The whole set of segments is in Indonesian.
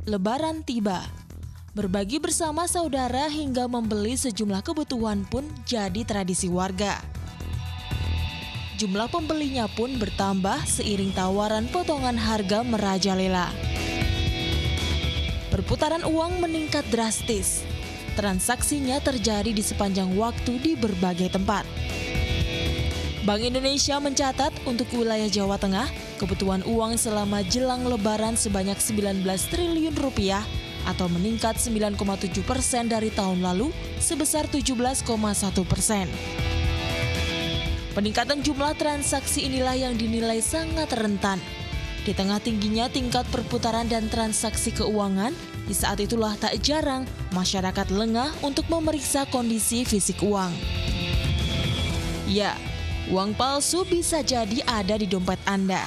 Lebaran tiba. Berbagi bersama saudara hingga membeli sejumlah kebutuhan pun jadi tradisi warga. Jumlah pembelinya pun bertambah seiring tawaran potongan harga merajalela. Perputaran uang meningkat drastis. Transaksinya terjadi di sepanjang waktu di berbagai tempat. Bank Indonesia mencatat untuk wilayah Jawa Tengah, kebutuhan uang selama jelang Lebaran sebanyak 19 triliun rupiah atau meningkat 9,7% dari tahun lalu sebesar 17,1%. Peningkatan jumlah transaksi inilah yang dinilai sangat rentan. Di tengah tingginya tingkat perputaran dan transaksi keuangan, di saat itulah tak jarang masyarakat lengah untuk memeriksa kondisi fisik uang. Ya, uang palsu bisa jadi ada di dompet Anda.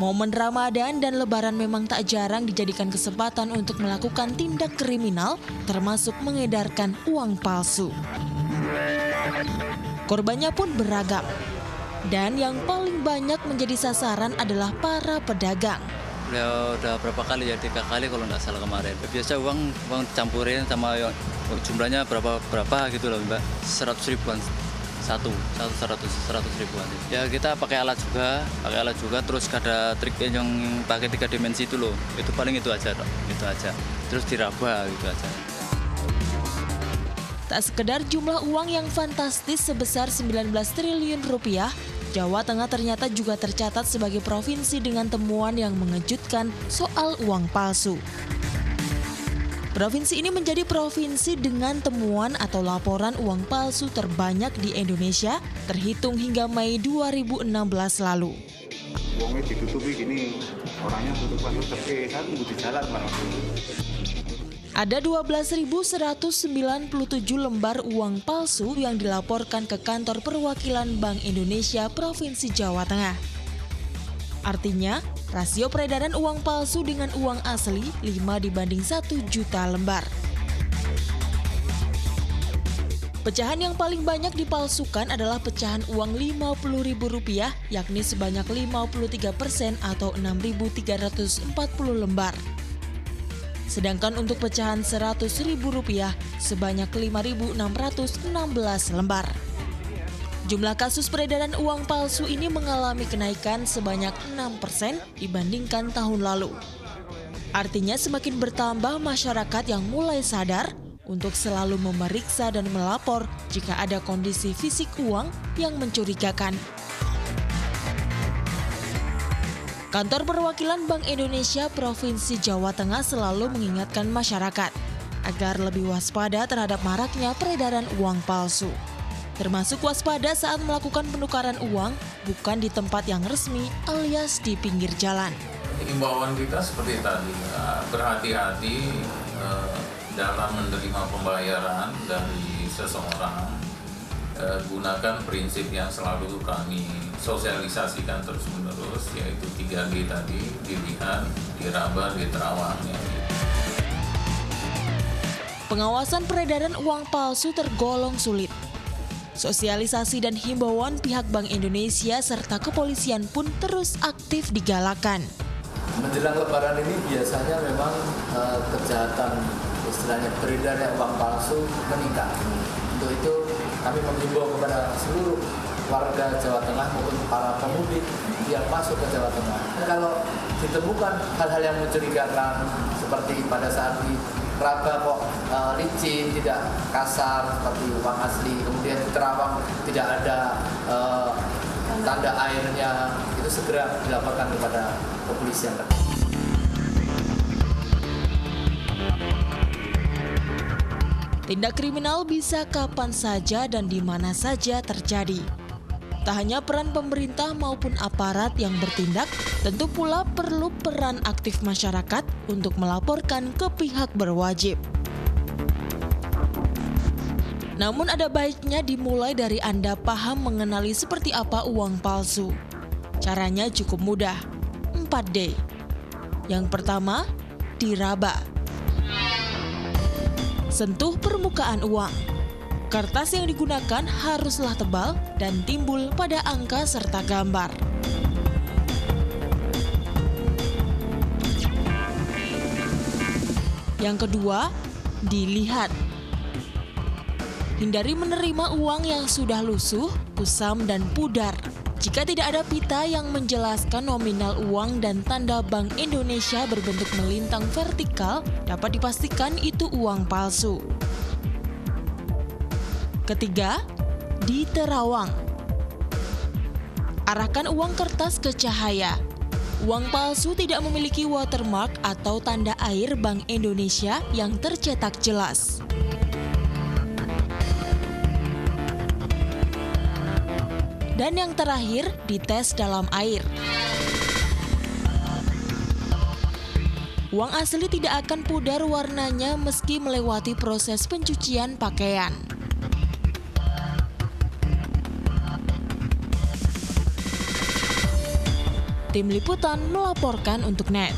Momen Ramadan dan Lebaran memang tak jarang dijadikan kesempatan untuk melakukan tindak kriminal, termasuk mengedarkan uang palsu. Korbannya pun beragam, dan yang paling banyak menjadi sasaran adalah para pedagang. Udah berapa kali ya, 3 kali kalau nggak salah kemarin. Biasa uang campurin sama jumlahnya berapa gitu loh Mbak, 100 ribuan. 100 ribuan. Ya kita pakai alat juga, terus ada trik yang pakai 3 dimensi itu loh. Itu paling itu aja. Terus diraba gitu aja. Tak sekedar jumlah uang yang fantastis sebesar 19 triliun rupiah, Jawa Tengah ternyata juga tercatat sebagai provinsi dengan temuan yang mengejutkan soal uang palsu. Provinsi ini menjadi provinsi dengan temuan atau laporan uang palsu terbanyak di Indonesia terhitung hingga Mei 2016 lalu. Uangnya ditutupi gini, orangnya tutupan terke, saya tunggu di jalan malah. Ada 12.197 lembar uang palsu yang dilaporkan ke kantor perwakilan Bank Indonesia Provinsi Jawa Tengah. Artinya, rasio peredaran uang palsu dengan uang asli 5:1 juta lembar. Pecahan yang paling banyak dipalsukan adalah pecahan uang Rp50.000, yakni sebanyak 53% atau 6.340 lembar. Sedangkan untuk pecahan Rp100.000 sebanyak 5.616 lembar. Jumlah kasus peredaran uang palsu ini mengalami kenaikan sebanyak 6% dibandingkan tahun lalu. Artinya semakin bertambah masyarakat yang mulai sadar untuk selalu memeriksa dan melapor jika ada kondisi fisik uang yang mencurigakan. Kantor Perwakilan Bank Indonesia Provinsi Jawa Tengah selalu mengingatkan masyarakat agar lebih waspada terhadap maraknya peredaran uang palsu. Termasuk waspada saat melakukan penukaran uang bukan di tempat yang resmi alias di pinggir jalan. Himbauan kita seperti tadi, berhati-hati dalam menerima pembayaran dari seseorang. Gunakan prinsip yang selalu kami sosialisasikan terus-menerus, yaitu 3G tadi, dilihat, diraba, diterawang. Pengawasan peredaran uang palsu tergolong sulit. Sosialisasi dan himbauan pihak Bank Indonesia serta kepolisian pun terus aktif digalakan. Menjelang Lebaran ini biasanya memang kejahatan istilahnya beredarnya uang palsu meningkat. Untuk itu kami menghimbau kepada seluruh warga Jawa Tengah maupun para pemudik yang masuk ke Jawa Tengah. Kalau ditemukan hal-hal yang mencurigakan seperti pada saat di raba kok licin, tidak kasar seperti uang asli, kemudian di terawang tidak ada tanda airnya, itu segera dilaporkan kepada kepolisian. Tindak kriminal bisa kapan saja dan di mana saja terjadi. Tak hanya peran pemerintah maupun aparat yang bertindak, tentu pula perlu peran aktif masyarakat untuk melaporkan ke pihak berwajib. Namun ada baiknya dimulai dari Anda paham mengenali seperti apa uang palsu. Caranya cukup mudah, 4D. Yang pertama, diraba. Sentuh permukaan uang. Kertas yang digunakan haruslah tebal dan timbul pada angka serta gambar. Yang kedua, dilihat. Hindari menerima uang yang sudah lusuh, kusam, dan pudar. Jika tidak ada pita yang menjelaskan nominal uang dan tanda Bank Indonesia berbentuk melintang vertikal, dapat dipastikan itu uang palsu. Ketiga, diterawang. Arahkan uang kertas ke cahaya. Uang palsu tidak memiliki watermark atau tanda air Bank Indonesia yang tercetak jelas. Dan yang terakhir, dites dalam air. Uang asli tidak akan pudar warnanya meski melewati proses pencucian pakaian. Tim Liputan melaporkan untuk NET.